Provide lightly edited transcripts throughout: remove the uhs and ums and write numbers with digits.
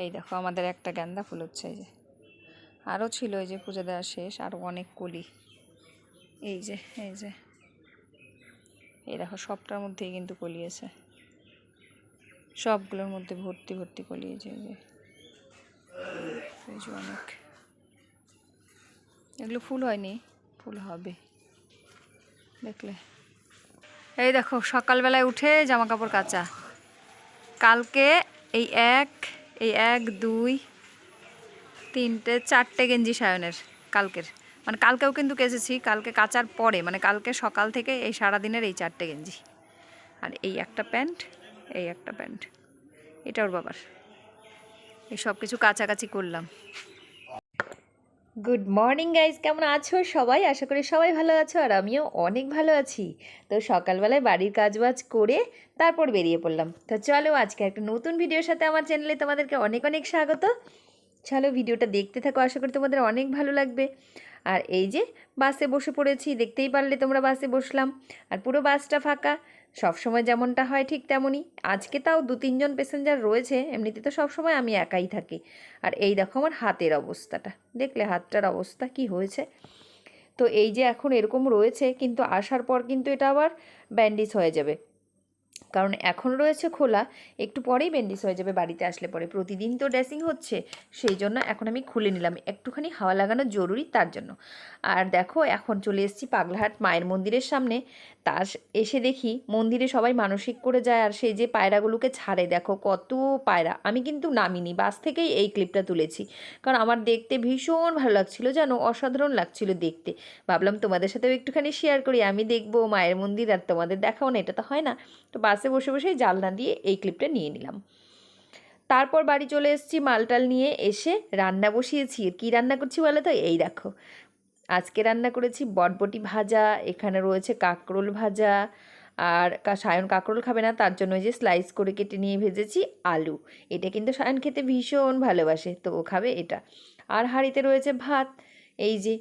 এই দেখো আমাদের একটা গাঁদা ফুল হচ্ছে, এই যে আরও ছিল, এই যে পুজো দেওয়া শেষ, আরও অনেক কলি, এই যে এই দেখো সবটার মধ্যেই কিন্তু কলি আছে, সবগুলোর মধ্যে ভর্তি ভর্তি কলি, এই যে অনেক, এগুলো ফুল হয়নি, ফুল হবে দেখলে। এই দেখো সকালবেলায় উঠে জামা কাপড় কাচা, কালকে এই এক 2 3টে 4টে গেঞ্জি সায়নের কালকের, মানে কালকেও কিন্তু কেচেছি, কালকে কাচার পরে, মানে কালকে সকাল থেকে এই সারাদিনের এই 4টে গেঞ্জি, আর এই একটা প্যান্ট, এটা ওর বাবার, এই সব কিছু কাচাকাচি করলাম। গুড মর্নিং গাইজ, কেমন আছো সবাই? আশা করি সবাই ভালো আছো, আর আমিও অনেক ভালো আছি। তো সকালবেলায় বাড়ির কাজবাজ করে তারপর বেরিয়ে পড়লাম। তো চলো আজকে একটা নতুন ভিডিওর সাথে আমার চ্যানেলে তোমাদেরকে অনেক অনেক স্বাগত। চলো ভিডিওটা দেখতে থাকো, আশা করি তোমাদের অনেক ভালো লাগবে। আর এই যে বাসে বসে পড়েছি, দেখতেই পারলে তোমরা, বাসে বসলাম আর পুরো বাসটা ফাঁকা। সবসময় যেমনটা হয় ঠিক তেমনই, আজকে তাও 2-3জন প্যাসেঞ্জার রয়েছে, এমনিতে তো সবসময় আমি একাই থাকি। আর এই দেখো আমার হাতের অবস্থাটা, দেখলে হাতটার অবস্থা কি হয়েছে। তো এই যে এখন এরকম রয়েছে, কিন্তু আসার পর কিন্তু এটা আবার ব্যান্ডেজ হয়ে যাবে, কারণ এখন রয়েছে খোলা, একটু পরেই ব্যান্ডেজ হয়ে যাবে বাড়িতে আসলে পরে। প্রতিদিন তো ড্রেসিং হচ্ছে, সেই জন্য এখন আমি খুলে নিলাম, একটুখানি হাওয়া লাগানো জরুরি তার জন্য। আর দেখো এখন চলে এসেছি পাগলাহাট মায়ের মন্দিরের সামনে। এসে দেখি মন্দিরে সবাই মানসিক করে যায়, আর সেই যে পায়রাগুলোকে ছাড়ে, দেখো কত পায়রা। আমি কিন্তু নামিনি, বাস থেকেই এই ক্লিপটা তুলেছি, কারণ আমার দেখতে ভীষণ ভালো লাগছিল, জানো, অসাধারণ লাগছিল দেখতে। ভাবলাম তোমাদের সাথেও একটুখানি শেয়ার করি, আমি দেখবো মায়ের মন্দির আর তোমাদের দেখাও না, এটা তো হয় না। তো বাসে বসে বসেই জানলা দিয়ে এই ক্লিপটা নিয়ে নিলাম। তারপর বাড়ি চলে এসেছি, মালটাল নিয়ে এসে রান্না বসিয়েছি। কী রান্না করছি বলো তো? এই দেখো, আজকে রান্না করেছি বটবটি ভাজা, এখানে রয়েছে কাঁকরোল ভাজা, আর সায়ন কাঁকরোল খাবে না, তার জন্য ওই যে স্লাইস করে কেটে নিয়ে ভেজেছি আলু। এটা কিন্তু সায়ন খেতে ভীষণ ভালোবাসে, তো ও খাবে এটা। আর হাঁড়িতে রয়েছে ভাত, এই যে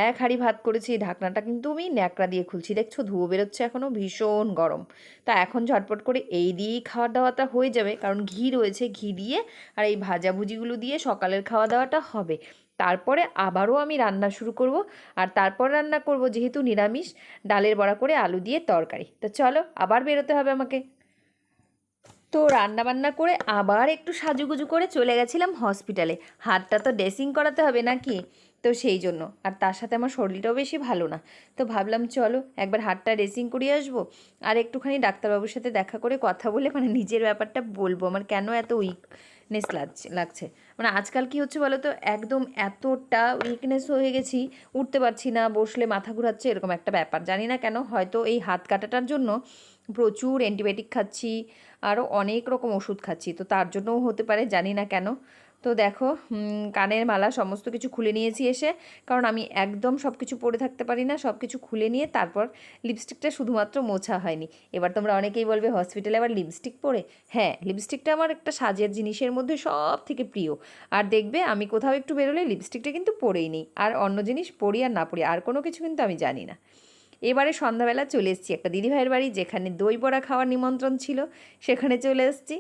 1 হাঁড়ি ভাত করেছি, ঢাকনাটা কিন্তু আমি ন্যাকড়া দিয়ে খুলছি, দেখছো ধুয়ো বেরোচ্ছে, এখনও ভীষণ গরম। তা এখন ঝটপট করে এই দিয়েই খাওয়া দাওয়াটা হয়ে যাবে, কারণ ঘি রয়েছে, ঘি দিয়ে আর এই ভাজাভুজিগুলো দিয়ে সকালের খাওয়া দাওয়াটা হবে। তারপরে আবারও আমি রান্না শুরু করব, আর তারপর রান্না করব যেহেতু নিরামিষ, ডালের বড়া করে আলু দিয়ে তরকারি। তো চলো আবার বেরোতে হবে আমাকে। তো রান্না বান্না করে আবার একটু সাজুগুজু করে চলে গেছিলাম হসপিটালে, হাতটা তো ড্রেসিং করাতে হবে নাকি, তো সেই জন্য। আর তার সাথে আমার শরীরটাও বেশি ভালো না, তো ভাবলাম চলো একবার হাতটা ড্রেসিং করিয়ে আসবো, আর একটুখানি ডাক্তারবাবুর সাথে দেখা করে কথা বলে মানে নিজের ব্যাপারটা বলবো, আমার কেন এত উইকনেস লাগছে। মানে আজকাল কি হচ্ছে বলো তো, একদম এতটা উইকনেস হয়ে গেছি, উঠতে পারছি না, বসলে মাথা ঘুরাচ্ছে, এরকম একটা ব্যাপার। জানি না কেন, হয়তো এই হাত কাটাটার জন্য প্রচুর অ্যান্টিবায়োটিক খাচ্ছি, আরও অনেক রকম ওষুধ খাচ্ছি, তো তার জন্যও হতে পারে, জানি না কেন। তো দেখো কানের মালা সমস্ত কিছু খুলে নিয়েছি এসে, কারণ আমি একদম সব কিছু পরে থাকতে পারি না। সব কিছু খুলে নিয়ে তারপর লিপস্টিকটা শুধুমাত্র মোছা হয়নি। এবার তোমরা অনেকেই বলবে হসপিটালে আবার লিপস্টিক পরে, হ্যাঁ, লিপস্টিকটা আমার একটা সাজের জিনিসের মধ্যে সব থেকে প্রিয়। আর দেখবে আমি কোথাও একটু বেরোলে লিপস্টিকটা কিন্তু পরেই নিই, আর অন্য জিনিস পরি আর না পরি আর কোনো কিছু কিন্তু আমি জানি না। এবারে সন্ধ্যাবেলা চলে এসেছি একটা দিদিভাইয়ের বাড়ি, যেখানে দই বড়া খাওয়ার নিমন্ত্রণ ছিল, সেখানে চলে এসেছি।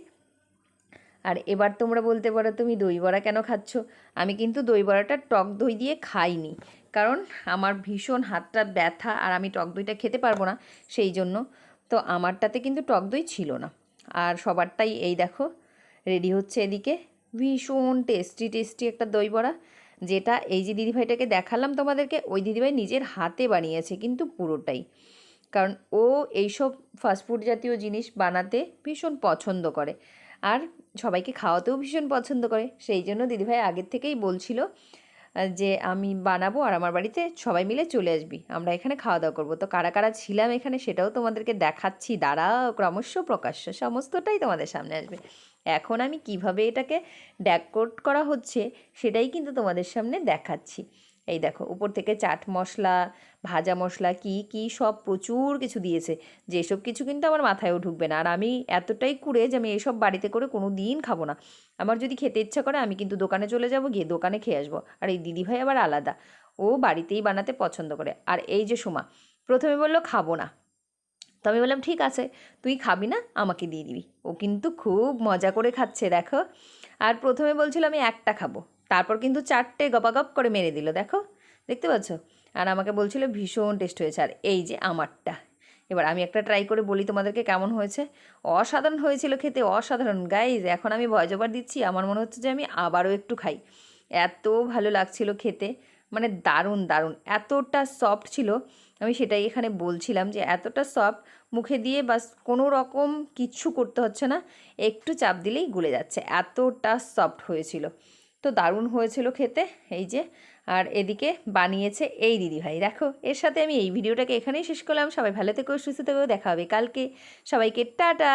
আর এবার তোমরা বলতে পারো তুমি দই বড়া কেন খাচ্ছ? আমি কিন্তু দই বড়াটা টক দই দিয়ে খাইনি, কারণ আমার ভীষণ হাতটা ব্যথা, আর আমি টক দইটা খেতে পারবো না, সেই জন্য। তো আমারটাতে কিন্তু টক দই ছিল না। আর সবারটাই এই দেখো রেডি হচ্ছে এদিকে, ভীষণ টেস্টি টেস্টি একটা দই বড়া, যেটা এই যে দিদিভাইটাকে দেখালাম তোমাদেরকে, ওই দিদিভাই নিজের হাতে বানিয়েছে কিন্তু পুরোটাই, কারণ ও এইসব ফাস্টফুড জাতীয় জিনিস বানাতে ভীষণ পছন্দ করে, আর সবাইকে খাওয়াতেও ভীষণ পছন্দ করে। সেই জন্য দিদিভাই আগের থেকেই বলছিল যে আমি বানাবো, আর আমার বাড়িতে সবাই মিলে চলে আসবি, আমরা এখানে খাওয়া দাওয়া করবো। তো কারা কারা ছিলাম এখানে সেটাও তোমাদেরকে দেখাচ্ছি, দাঁড়াও, ক্রমশ প্রকাশ্য সমস্তটাই তোমাদের সামনে আসবে। এখন আমি কিভাবে এটাকে ডেকোরেট করা হচ্ছে সেটাই কিন্তু তোমাদের সামনে দেখাচ্ছি। এই দেখো উপর থেকে চাট মশলা, ভাজা মশলা, কি কি সব প্রচুর কিছু দিয়েছে, যেসব কিছু কিন্তু আমার মাথায়ও ঢুকবে না। আর আমি এতটাই কুড়ে যে আমি এসব বাড়িতে করে কোনো দিন খাবো না। আমার যদি খেতে ইচ্ছা করে আমি কিন্তু দোকানে চলে যাব, গিয়ে দোকানে খেয়ে আসবো। আর এই দিদিভাই আবার আলাদা, ও বাড়িতেই বানাতে পছন্দ করে। আর এই যে সোমা প্রথমে বললো খাবো না, তো আমি বললাম ঠিক আছে, তুই খাবি না, আমাকে দিয়ে দিবি। ও কিন্তু খুব মজা করে খাচ্ছে দেখো। আর প্রথমে বলছিল আমি একটা খাবো, তারপর কিন্তু 4টে গপাগপ করে মেরে দিল, দেখো, দেখতে পাচ্ছ। আর আমাকে বলছিল ভীষণ টেস্ট হয়েছে। আর এই যে আমারটা, এবার আমি একটা ট্রাই করে বলি তোমাদেরকে কেমন হয়েছে। অসাধারণ হয়েছিল খেতে, অসাধারণ গাইজ। এখন আমি ভয়েস ওভার দিচ্ছি, আমার মনে হচ্ছে যে আমি আবারও একটু খাই, এত ভালো লাগছিল খেতে, মানে দারুণ দারুণ, এতটা সফট ছিল। আমি সেটাই এখানে বলছিলাম যে এতটা সফট, মুখে দিয়ে বাস কোনো রকম কিচ্ছু করতে হচ্ছে না, একটু চাপ দিলেই গলে যাচ্ছে, এতটা সফট হয়েছিল। তো দারুণ হয়েছিল খেতে। এই যে, আর এদিকে বানিয়েছে এই দিদিভাই, দেখো। এর সাথে আমি এই ভিডিওটাকে এখানেই শেষ করলাম। সবাই ভালো থেকো, সুস্থ থেকো, দেখা হবে কালকে। সবাইকে টাটা।